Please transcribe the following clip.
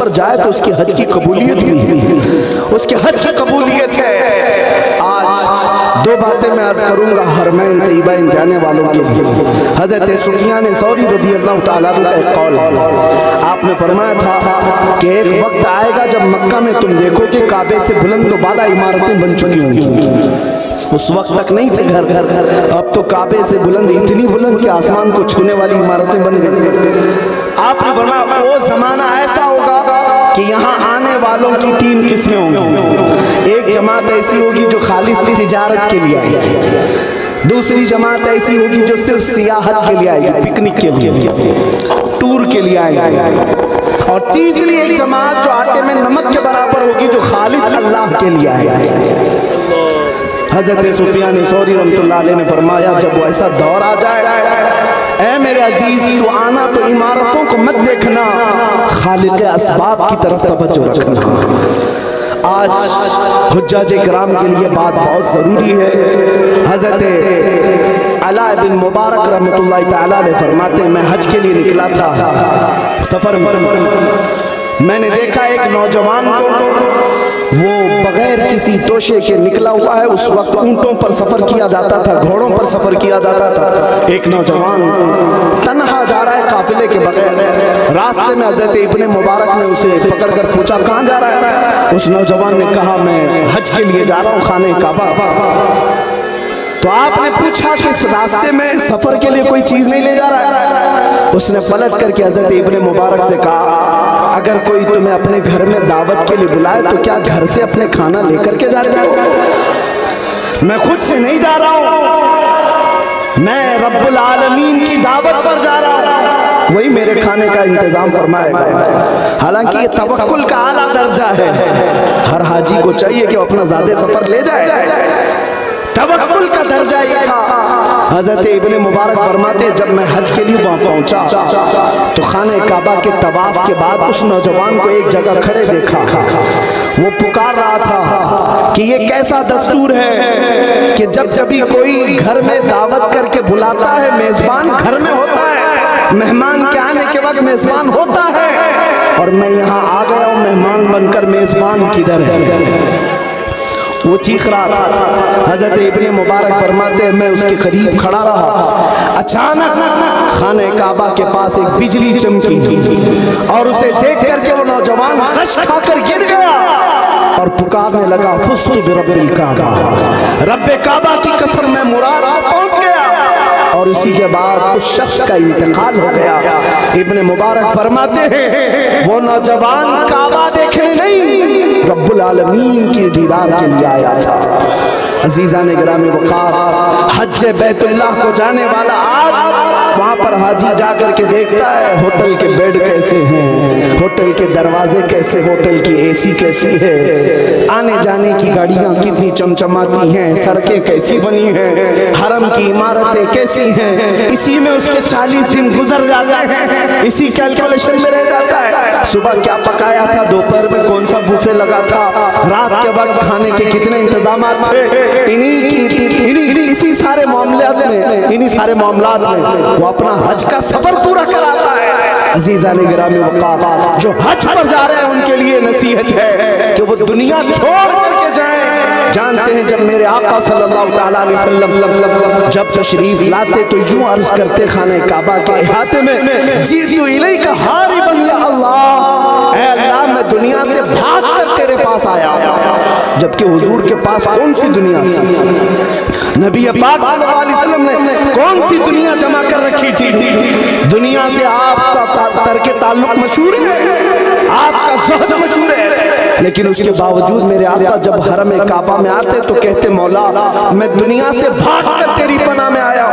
پر جائے تو اس کی حج کی قبولیت بھی ہے، اس کے حج کی قبولیت ہے۔ آج دو باتیں میں عرض کروں گا حرمین طیبین جانے والوں کے لیے۔ حضرت سفیان ثوری رضی اللہ تعالیٰ عنہ کا ایک قول ہے، آپ نے فرمایا تھا کہ ایک وقت آئے گا جب مکہ میں تم دیکھو کہ کعبے سے بلند و بالا عمارتیں بن چکی ہوں گی۔ اس وقت تک نہیں تھے گھر، اب تو کعبے سے بلند، اتنی بلند کہ آسمان کو چھونے والی عمارتیں بن گئی۔ آپ نے فرمایا وہ زمانہ ایسا ہوگا کہ یہاں آنے والوں کی تین قسمیں ہوں گی۔ ایک جماعت ایسی ہوگی جو خالص تجارت کے لیے آئے گی، دوسری جماعت ایسی ہوگی جو صرف سیاحت کے لیے آئے گی، پکنک کے لیے، ٹور کے لیے آئے گی، اور تیسری ایک جماعت جو آٹے میں نمک کے برابر ہوگی جو خالص اللہ کے لیے آئے گی۔ حضرت سفیان ثوری رحمۃ اللہ علیہ نے فرمایا جب وہ ایسا دور آ جائے، اے میرے عزیز تو آنا تو عمارتوں کو مت دیکھنا، خالق اسباب کی طرف توجہ رکھنا۔ آج حجاج کرام کے لیے بات بہت ضروری ہے۔ حضرت علاء بن مبارک رحمۃ اللہ تعالیٰ علیہ فرماتے ہیں میں حج کے لیے نکلا تھا، سفر میں نے دیکھا ایک نوجوان کو، وہ بغیر کسی توشے کے نکلا ہوا ہے۔ اس وقت اونٹوں پر سفر کیا جاتا تھا، گھوڑوں پر سفر کیا جاتا تھا۔ ایک نوجوان تنہا جا رہا ہے قافلے کے بغیر۔ راستے میں حضرت ابن مبارک نے اسے پکڑ کر پوچھا کہاں جا رہا ہے؟ اس نوجوان نے کہا میں حج کے لیے جا رہا ہوں خانہ کعبہ۔ تو آپ نے پوچھا کہ اس راستے میں سفر کے لیے کوئی چیز نہیں لے جا رہا ہے؟ اس نے پلٹ کر کے حضرت ابن مبارک سے کہا اگر کوئی تمہیں اپنے گھر میں دعوت کے لیے بلائے تو کیا گھر سے اپنے کھانا لے کر کے جاتے ہو؟ میں خود سے نہیں جا رہا ہوں، میں رب العالمین کی دعوت پر جا رہا ہوں، وہی میرے کھانے کا انتظام فرمائے گا۔ حالانکہ یہ توکل کا اعلیٰ درجہ ہے، ہر حاجی کو چاہیے کہ وہ اپنا زیادہ سفر لے جائے۔ توکل کا درجہ یہ تھا۔ حضرت ابن مبارک فرماتے جب میں حج کے لیے وہاں پہنچا تو خانہ کعبہ کے طواف کے بعد اس نوجوان کو ایک جگہ کھڑے دیکھا، وہ پکار رہا تھا کہ یہ کیسا دستور ہے کہ جب بھی کوئی گھر میں دعوت کر کے بلاتا ہے، میزبان گھر میں ہوتا ہے، مہمان کے آنے کے وقت میزبان ہوتا ہے، اور میں یہاں آ گیا ہوں مہمان بن کر، میزبان کدھر ہے؟ وہ چیخ رہا تھا۔ حضرت ابن مبارک فرماتے ہیں میں اس کے قریب کھڑا رہا، اچانک خانہ کعبہ کے پاس ایک بجلی چمکی اور اسے دیکھ کر کے وہ نوجوان خش کھا کر گر گیا اور پکارنے لگا فزت برب الکعبہ، رب کعبہ کی قسم میں مراد پہنچ گیا، اور اسی کے بعد اس شخص کا انتقال ہو گیا۔ ابن مبارک فرماتے ہیں وہ نوجوان کعبہ دیکھنے نہیں رب العالمین کی دیدار کے لیے آیا تھا۔ عزیزان گرامی وقار، حج بیت اللہ کو جانے والا آج وہاں پر حاجی جا کر کے دیکھتا ہے ہوٹل کے بیڈ کیسے ہیں، ہوٹل کے دروازے کیسے، ہوٹل کی اے سی کیسی ہے، آنے جانے کی گاڑیاں کتنی چمچماتی ہیں، سڑکیں کیسی بنی ہیں، حرم کی عمارتیں کیسی ہیں، اسی میں اس کے 40 دن گزر جاتے ہیں، اسی کیلکولیشن میں رہ جاتا ہے۔ صبح کیا پکایا تھا، دوپہر میں کون سا بوفے لگا تھا، رات کے وقت کھانے کے کتنے انتظامات تھے، اسی سارے معاملات میں وہ اپنا حج کا سفر پورا کراتا ہے۔ عزیزان گرامی وقار، جو حج پر جا رہے ہیں ان کے لیے نصیحت ہے کہ وہ دنیا چھوڑ کر کے جائیں۔ جانتے ہیں جب میرے آقا صلی اللہ تعالیٰ علیہ وسلم جب تشریف لاتے تو یوں عرض کرتے خانہ کعبہ کے احاطے میں جئت الیک ہاربا یا اللہ، اے اللہ میں دنیا سے بھاگ کر تیرے پاس آیا، جبکہ حضور کے پاس کون سی دنیا تھی؟ نبی پاک صلی اللہ علیہ وسلم نے کون سی دنیا جمع کر رکھی تھی؟ دنیا سے آپ کا ترک تعلق مشہور ہے، آپ کا زہد مشہور ہے، لیکن اس کے باوجود میرے آقا جب حرم کعبہ میں آتے تو کہتے مولا میں دنیا سے بھاگ کر تیری پناہ میں آیا